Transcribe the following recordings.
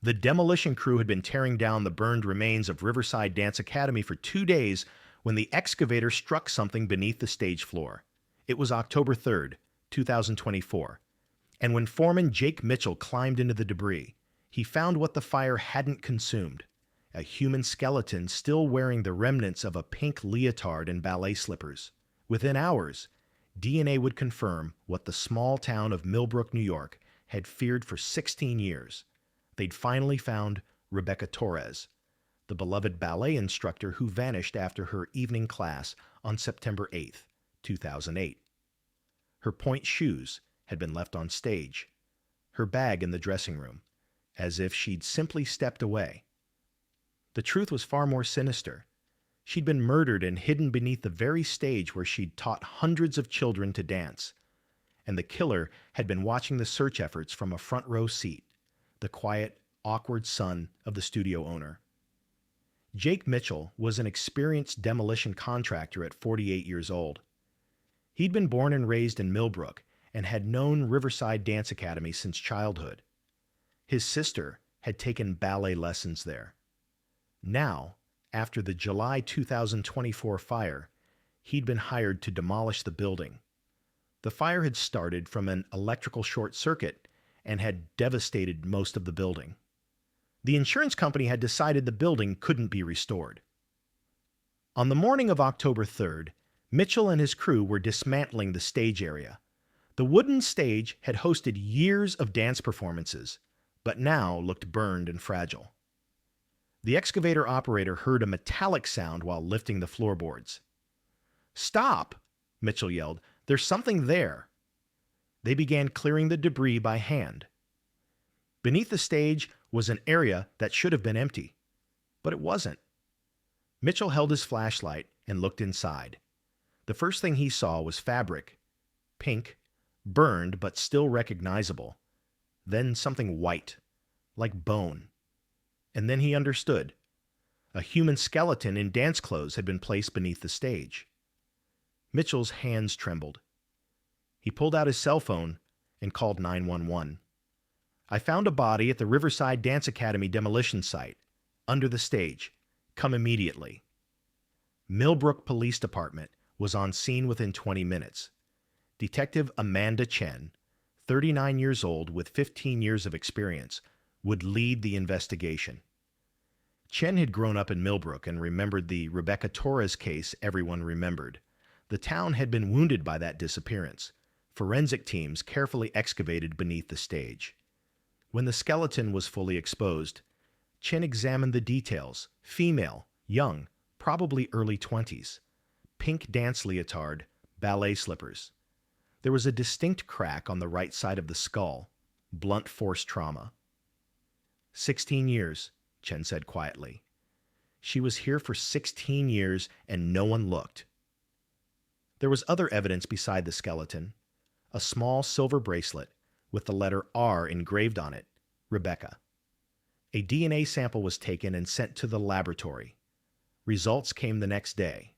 The demolition crew had been tearing down the burned remains of Riverside Dance Academy for 2 days when the excavator struck something beneath the stage floor. It was October 3rd, 2024, and when foreman Jake Mitchell climbed into the debris, he found what the fire hadn't consumed: a human skeleton still wearing the remnants of a pink leotard and ballet slippers. Within hours, DNA would confirm what the small town of Millbrook, New York, had feared for 16 years. They'd finally found Rebecca Torres, the beloved ballet instructor who vanished after her evening class on September 8th, 2008. Her pointe shoes had been left on stage, her bag in the dressing room, as if she'd simply stepped away. The truth was far more sinister. She'd been murdered and hidden beneath the very stage where she'd taught hundreds of children to dance, and the killer had been watching the search efforts from a front row seat, the quiet, awkward son of the studio owner. Jake Mitchell was an experienced demolition contractor at 48 years old. He'd been born and raised in Millbrook and had known Riverside Dance Academy since childhood. His sister had taken ballet lessons there. Now, after the July 2024 fire, he'd been hired to demolish the building. The fire had started from an electrical short circuit and had devastated most of the building. The insurance company had decided the building couldn't be restored. On the morning of October 3rd, Mitchell and his crew were dismantling the stage area. The wooden stage had hosted years of dance performances, but now looked burned and fragile. The excavator operator heard a metallic sound while lifting the floorboards. "Stop!" Mitchell yelled. "There's something there." They began clearing the debris by hand. Beneath the stage was an area that should have been empty, but it wasn't. Mitchell held his flashlight and looked inside. The first thing he saw was fabric, pink, burned but still recognizable. Then something white, like bone. And then he understood. A human skeleton in dance clothes had been placed beneath the stage. Mitchell's hands trembled. He pulled out his cell phone and called 911. "I found a body at the Riverside Dance Academy demolition site, under the stage. Come immediately." Millbrook Police Department was on scene within 20 minutes. Detective Amanda Chen, 39 years old with 15 years of experience, would lead the investigation. Chen had grown up in Millbrook and remembered the Rebecca Torres case everyone remembered. The town had been wounded by that disappearance. Forensic teams carefully excavated beneath the stage. When the skeleton was fully exposed, Chen examined the details: female, young, probably early 20s, pink dance leotard, ballet slippers. There was a distinct crack on the right side of the skull, blunt force trauma. 16 years, Chen said quietly. She was here for 16 years and no one looked. There was other evidence beside the skeleton: a small silver bracelet with the letter R engraved on it, Rebecca. A DNA sample was taken and sent to the laboratory. Results came the next day.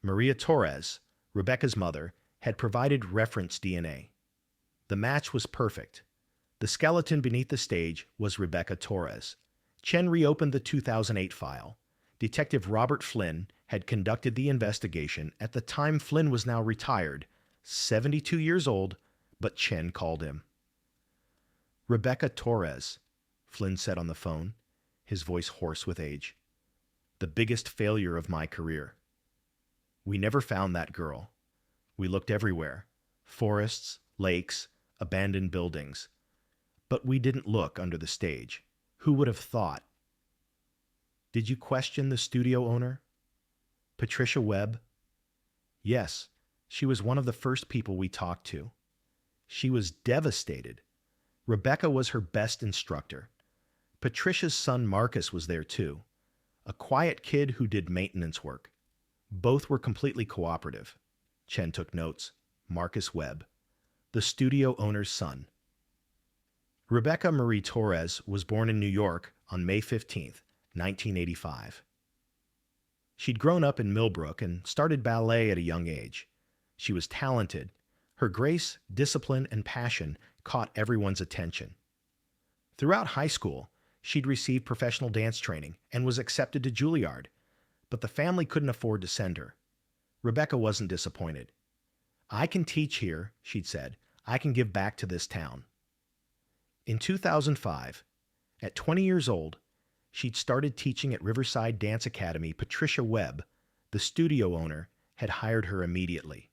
Maria Torres, Rebecca's mother, had provided reference DNA. The match was perfect. The skeleton beneath the stage was Rebecca Torres. Chen reopened the 2008 file. Detective Robert Flynn had conducted the investigation. At the time, Flynn was now retired, 72 years old, but Chen called him. "Rebecca Torres," Flynn said on the phone, his voice hoarse with age. "The biggest failure of my career. We never found that girl. We looked everywhere: forests, lakes, abandoned buildings. But we didn't look under the stage. Who would have thought?" "Did you question the studio owner?" "Patricia Webb?" "Yes, she was one of the first people we talked to. She was devastated. Rebecca was her best instructor. Patricia's son Marcus was there too, a quiet kid who did maintenance work. Both were completely cooperative." Chen took notes. Marcus Webb, the studio owner's son. Rebecca Marie Torres was born in New York on May 15th, 1985. She'd grown up in Millbrook and started ballet at a young age. She was talented. Her grace, discipline, and passion caught everyone's attention. Throughout high school, She'd received professional dance training and was accepted to Juilliard, but the family couldn't afford to send her. Rebecca wasn't disappointed. "I can teach here," she'd said. "I can give back to this town." In 2005, at 20 years old, she'd started teaching at Riverside Dance Academy. Patricia Webb, the studio owner, had hired her immediately.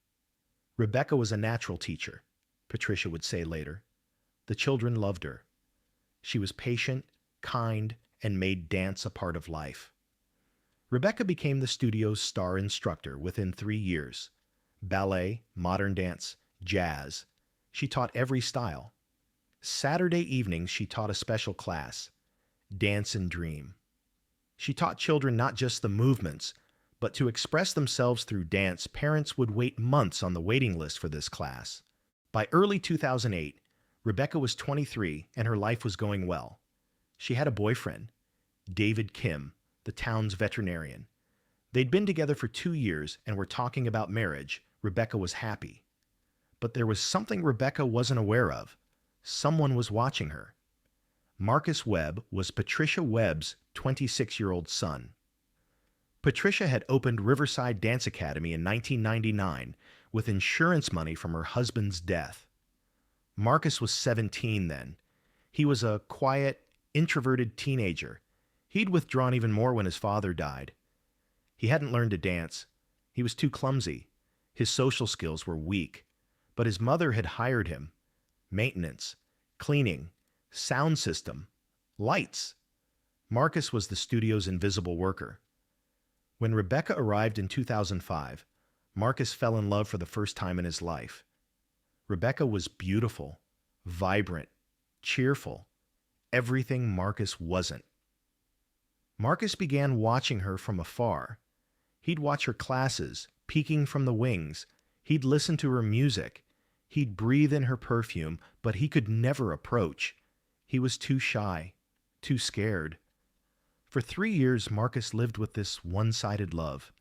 Rebecca was a natural teacher, Patricia would say later. The children loved her. She was patient, kind, and made dance a part of life. Rebecca became the studio's star instructor within 3 years. Ballet, modern dance, jazz. She taught every style. Saturday evenings, she taught a special class, Dance and Dream. She taught children not just the movements, but to express themselves through dance. Parents would wait months on the waiting list for this class. By early 2008, Rebecca was 23 and her life was going well. She had a boyfriend, David Kim, the town's veterinarian. They'd been together for 2 years and were talking about marriage. Rebecca was happy. But there was something Rebecca wasn't aware of. Someone was watching her. Marcus Webb was Patricia Webb's 26-year-old son. Patricia had opened Riverside Dance Academy in 1999 with insurance money from her husband's death. Marcus was 17 then. He was a quiet, introverted teenager. He'd withdrawn even more when his father died. He hadn't learned to dance. He was too clumsy. His social skills were weak. But his mother had hired him. Maintenance, cleaning, sound system, lights. Marcus was the studio's invisible worker. When Rebecca arrived in 2005, Marcus fell in love for the first time in his life. Rebecca was beautiful, vibrant, cheerful, everything Marcus wasn't. Marcus began watching her from afar. He'd watch her classes, peeking from the wings. He'd listen to her music. He'd breathe in her perfume, but he could never approach. He was too shy, too scared. For 3 years, Marcus lived with this one-sided love.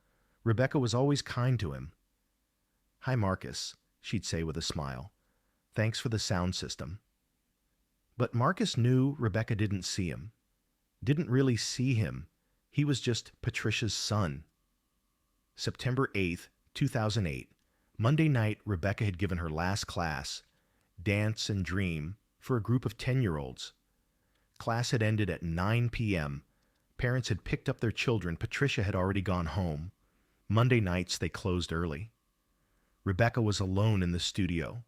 Rebecca was always kind to him. "Hi, Marcus," she'd say with a smile. "Thanks for the sound system." But Marcus knew Rebecca didn't see him. Didn't really see him. He was just Patricia's son. September 8th, 2008. Monday night, Rebecca had given her last class, Dance and Dream, for a group of 10-year-olds. Class had ended at 9 p.m. Parents had picked up their children. Patricia had already gone home. Monday nights, they closed early. Rebecca was alone in the studio.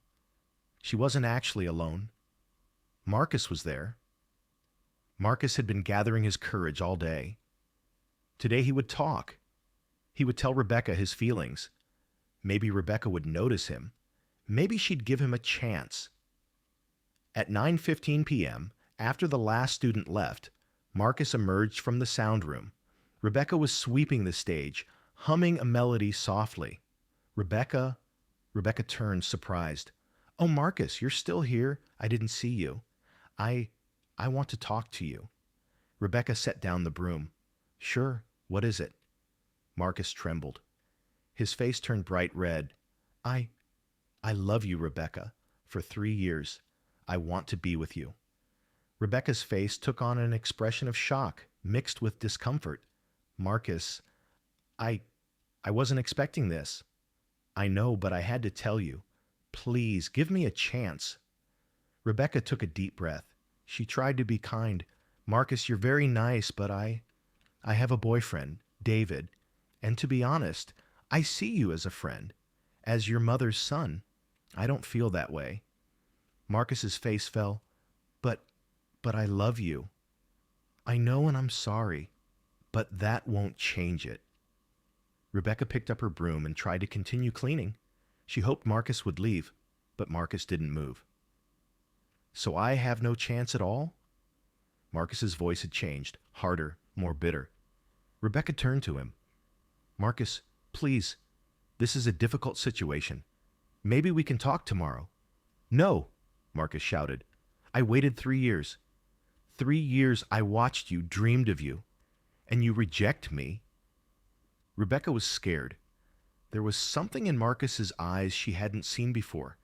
She wasn't actually alone. Marcus was there. Marcus had been gathering his courage all day. Today he would talk. He would tell Rebecca his feelings. Maybe Rebecca would notice him. Maybe she'd give him a chance. At 9:15 p.m., after the last student left, Marcus emerged from the sound room. Rebecca was sweeping the stage, humming a melody softly. Rebecca turned, surprised. "Oh, Marcus, you're still here? I didn't see you. I want to talk to you." Rebecca set down the broom. "Sure, what is it?" Marcus trembled. His face turned bright red. I love you, Rebecca. For 3 years. I want to be with you." Rebecca's face took on an expression of shock, mixed with discomfort. "Marcus, I wasn't expecting this." "I know, but I had to tell you. Please, give me a chance." Rebecca took a deep breath. She tried to be kind. "Marcus, you're very nice, but I have a boyfriend, David, and to be honest, I see you as a friend, as your mother's son. I don't feel that way." Marcus's face fell. But I love you." "I know and I'm sorry, but that won't change it." Rebecca picked up her broom and tried to continue cleaning. She hoped Marcus would leave, but Marcus didn't move. "So I have no chance at all?" Marcus's voice had changed, harder, more bitter. Rebecca turned to him. "Marcus, please, this is a difficult situation. Maybe we can talk tomorrow." "No," Marcus shouted. "I waited 3 years. 3 years I watched you, dreamed of you, and you reject me." Rebecca was scared. There was something in Marcus's eyes she hadn't seen before.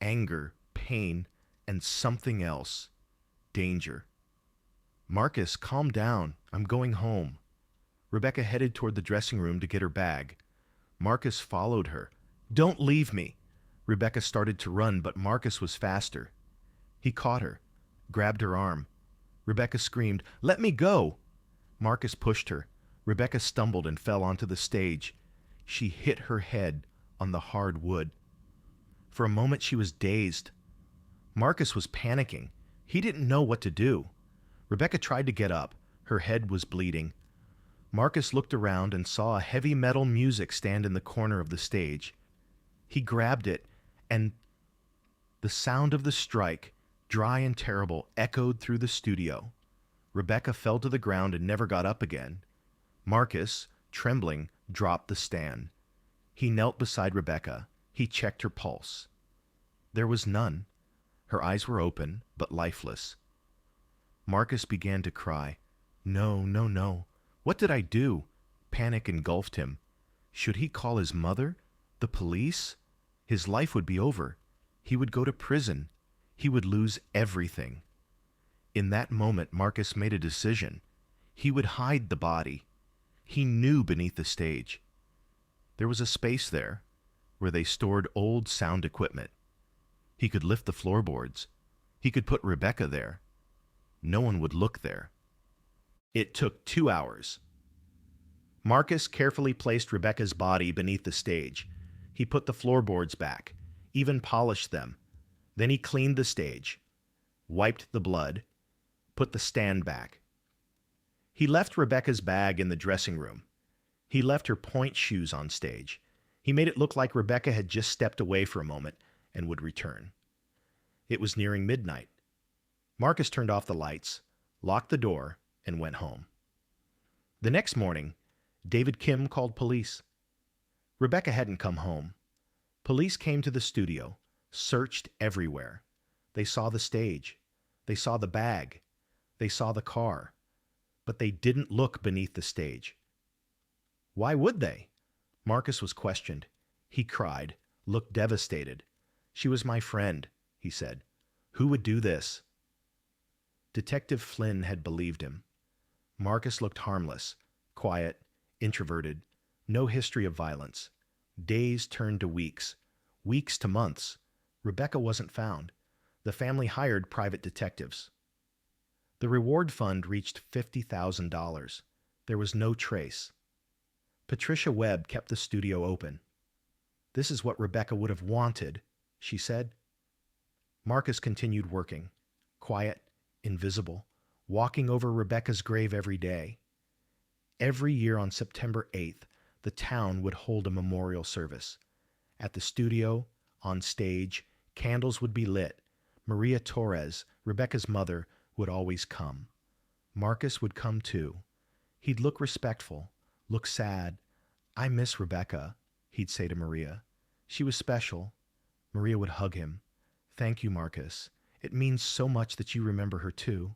Anger, pain, and something else. Danger. Marcus, calm down. I'm going home. Rebecca headed toward the dressing room to get her bag. Marcus followed her. Don't leave me. Rebecca started to run, but Marcus was faster. He caught her, grabbed her arm. Rebecca screamed, Let me go! Marcus pushed her. Rebecca stumbled and fell onto the stage. She hit her head on the hard wood. For a moment she was dazed. Marcus was panicking. He didn't know what to do. Rebecca tried to get up. Her head was bleeding. Marcus looked around and saw a heavy metal music stand in the corner of the stage. He grabbed it, and the sound of the strike, dry and terrible, echoed through the studio. Rebecca fell to the ground and never got up again. Marcus, trembling, dropped the stand. He knelt beside Rebecca. He checked her pulse. There was none. Her eyes were open, but lifeless. Marcus began to cry. No, no, no. What did I do? Panic engulfed him. Should he call his mother? The police? His life would be over. He would go to prison. He would lose everything. In that moment, Marcus made a decision. He would hide the body. He knew beneath the stage. There was a space there where they stored old sound equipment. He could lift the floorboards. He could put Rebecca there. No one would look there. It took 2 hours. Marcus carefully placed Rebecca's body beneath the stage. He put the floorboards back, even polished them. Then he cleaned the stage, wiped the blood, put the stand back. He left Rebecca's bag in the dressing room. He left her pointe shoes on stage. He made it look like Rebecca had just stepped away for a moment and would return. It was nearing midnight. Marcus turned off the lights, locked the door, and went home. The next morning, David Kim called police. Rebecca hadn't come home. Police came to the studio, searched everywhere. They saw the stage. They saw the bag. They saw the car. But they didn't look beneath the stage. Why would they? Marcus was questioned. He cried, looked devastated. She was my friend, he said. Who would do this? Detective Flynn had believed him. Marcus looked harmless, quiet, introverted, no history of violence. Days turned to weeks, weeks to months. Rebecca wasn't found. The family hired private detectives. The reward fund reached $50,000. There was no trace. Patricia Webb kept the studio open. This is what Rebecca would have wanted, she said. Marcus continued working, quiet, invisible, walking over Rebecca's grave every day. Every year on September 8th, the town would hold a memorial service. At the studio, on stage, candles would be lit. Maria Torres, Rebecca's mother, would always come. Marcus would come too. He'd look respectful, look sad. I miss Rebecca, he'd say to Maria. She was special. Maria would hug him. Thank you, Marcus. It means so much that you remember her too.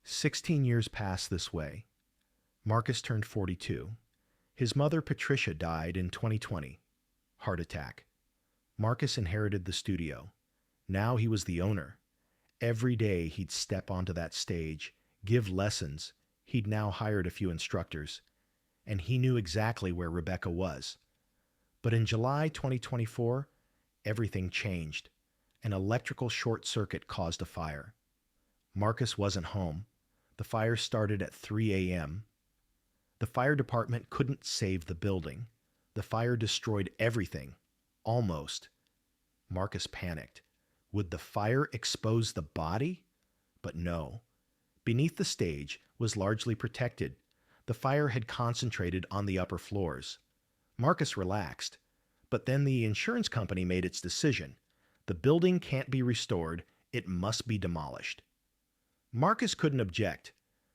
16 years passed this way. Marcus turned 42. His mother, Patricia, died in 2020. Heart attack. Marcus inherited the studio. Now he was the owner. Every day he'd step onto that stage, give lessons. He'd now hired a few instructors. And he knew exactly where Rebecca was. But in July 2024, everything changed. An electrical short circuit caused a fire. Marcus wasn't home. The fire started at 3 a.m. The fire department couldn't save the building. The fire destroyed everything. Almost. Marcus panicked. Would the fire expose the body? But no. Beneath the stage was largely protected. The fire had concentrated on the upper floors. Marcus relaxed. But then the insurance company made its decision. The building can't be restored. It must be demolished. Marcus couldn't object.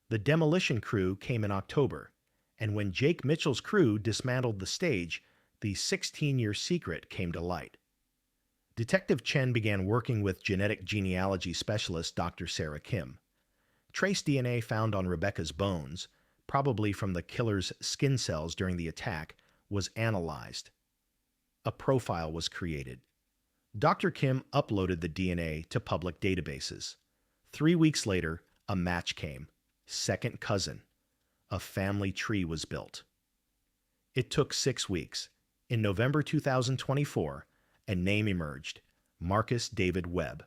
The demolition crew came in October, and when Jake Mitchell's crew dismantled the stage, the 16-year secret came to light. Detective Chen began working with genealogy specialist Dr. Sarah Kim. Trace DNA found on Rebecca's bones, probably from the killer's skin cells during the attack, was analyzed. A profile was created. Dr. Kim uploaded the DNA to public databases. 3 weeks later, A match came. Second cousin. A family tree was built. It took 6 weeks. In November 2024, a name emerged: Marcus David Webb.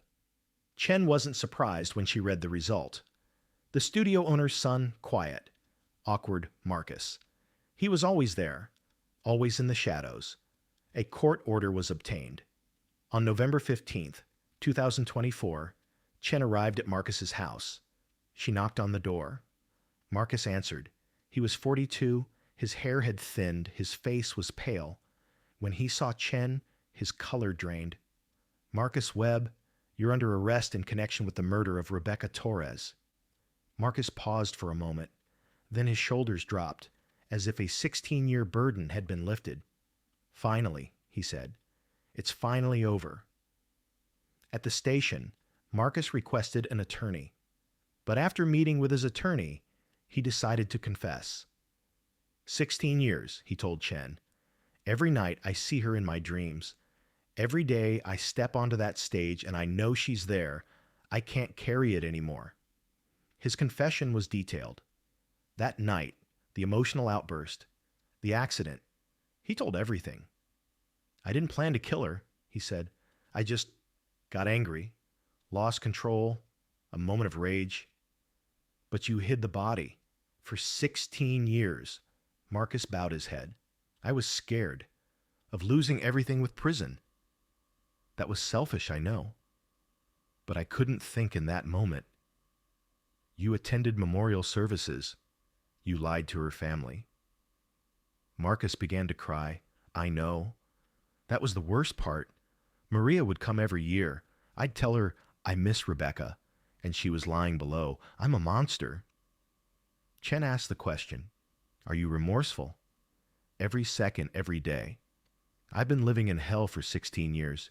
Chen wasn't surprised when she read the result. The studio owner's son, quiet, awkward Marcus. He was always there, always in the shadows. A court order was obtained. On November 15th, 2024, Chen arrived at Marcus's house. She knocked on the door. Marcus answered. He was 42, his hair had thinned, his face was pale. When he saw Chen, his color drained. "Marcus Webb, you're under arrest in connection with the murder of Rebecca Torres." Marcus paused for a moment. Then his shoulders dropped, as if a 16-year burden had been lifted. "Finally," he said. "It's finally over." At the station, Marcus requested an attorney. But after meeting with his attorney, he decided to confess. 16 years, he told Chen. "Every night I see her in my dreams. Every day I step onto that stage and I know she's there. I can't carry it anymore." His confession was detailed. That night, the emotional outburst, the accident, he told everything. "I didn't plan to kill her," he said. "I just got angry, lost control, a moment of rage." "But you hid the body for 16 years. Marcus bowed his head. "I was scared of losing everything with prison. That was selfish, I know. But I couldn't think in that moment." "You attended memorial services. You lied to her family." Marcus began to cry. "I know. That was the worst part. Maria would come every year. I'd tell her I miss Rebecca, and she was lying below. I'm a monster." Chen asked the question, "Are you remorseful?" "Every second, every day. I've been living in hell for 16 years.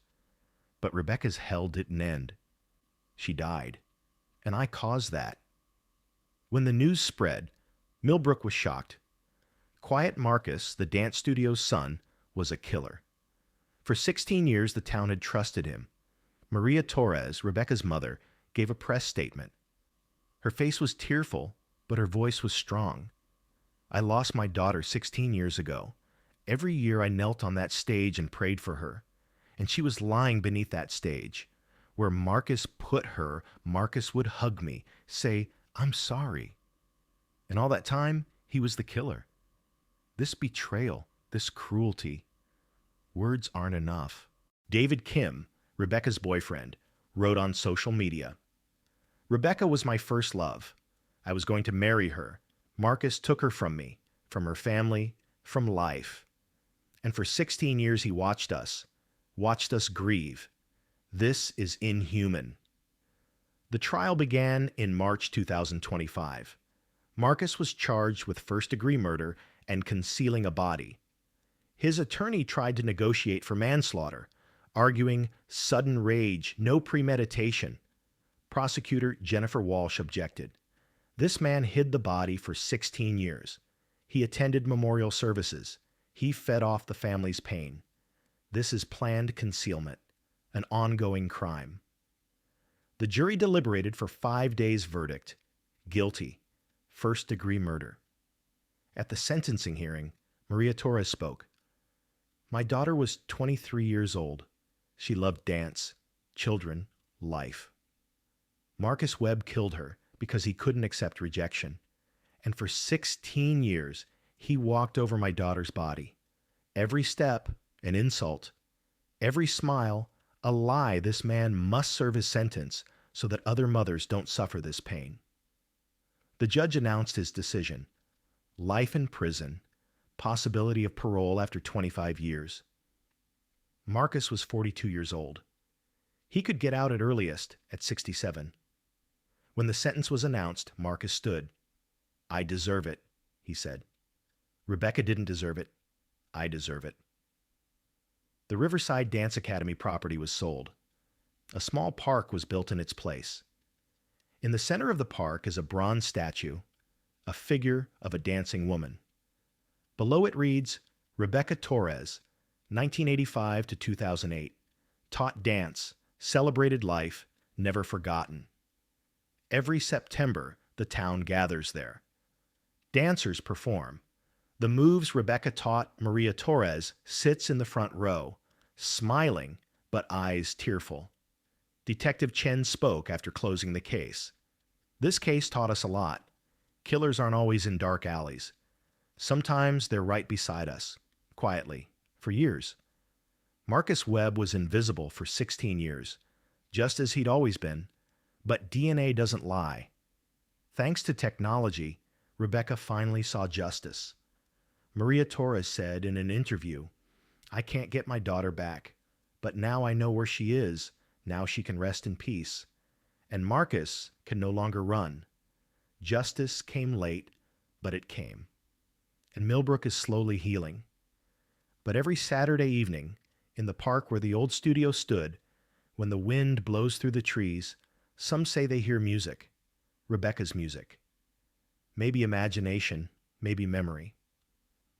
But Rebecca's hell didn't end. She died. And I caused that." When the news spread, Millbrook was shocked. Quiet Marcus, the dance studio's son, was a killer. For 16 years, the town had trusted him. Maria Torres, Rebecca's mother, gave a press statement. Her face was tearful, but her voice was strong. "I lost my daughter 16 years ago. Every year I knelt on that stage and prayed for her. And she was lying beneath that stage. Where Marcus put her, Marcus would hug me, say, 'I'm sorry.' And all that time, he was the killer. This betrayal, this cruelty. Words aren't enough." David Kim, Rebecca's boyfriend, wrote on social media, "Rebecca was my first love. I was going to marry her. Marcus took her from me, from her family, from life. And for 16 years he watched us grieve. This is inhuman." The trial began in March 2025. Marcus was charged with first-degree murder and concealing a body. His attorney tried to negotiate for manslaughter, arguing sudden rage, no premeditation. Prosecutor Jennifer Walsh objected. This man hid the body for 16 years. He attended memorial services. He fed off the family's pain. This is planned concealment, an ongoing crime. The jury deliberated for 5 days' verdict. Guilty. First-degree murder. At the sentencing hearing, Maria Torres spoke. "My daughter was 23 years old. She loved dance, children, life. Marcus Webb killed her because he couldn't accept rejection. And for 16 years, he walked over my daughter's body. Every step, an insult. Every smile, a lie. This man must serve his sentence so that other mothers don't suffer this pain." The judge announced his decision. Life in prison, possibility of parole after 25 years. Marcus was 42 years old. He could get out at earliest at 67. When the sentence was announced, Marcus stood. "I deserve it," he said. "Rebecca didn't deserve it. I deserve it." The Riverside Dance Academy property was sold. A small park was built in its place. In the center of the park is a bronze statue, a figure of a dancing woman. Below it reads, "Rebecca Torres, 1985 to 2008, taught dance, celebrated life, never forgotten." Every September, the town gathers there. Dancers perform. The moves Rebecca taught Maria Torres sits in the front row, smiling but eyes tearful. Detective Chen spoke after closing the case. This case taught us a lot. Killers aren't always in dark alleys. Sometimes they're right beside us, quietly, for years. Marcus Webb was invisible for 16 years, just as he'd always been, but DNA doesn't lie. Thanks to technology, Rebecca finally saw justice. Maria Torres said in an interview, "I can't get my daughter back, but now I know where she is. Now she can rest in peace. And Marcus can no longer run. Justice came late, but it came." And Millbrook is slowly healing. But every Saturday evening, in the park where the old studio stood, when the wind blows through the trees, some say they hear music. Rebecca's music. Maybe imagination, maybe memory.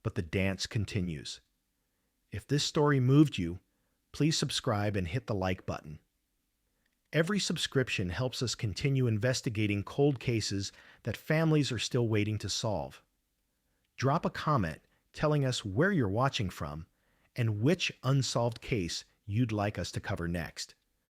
But the dance continues. If this story moved you, please subscribe and hit the like button. Every subscription helps us continue investigating cold cases that families are still waiting to solve. Drop a comment telling us where you're watching from and which unsolved case you'd like us to cover next.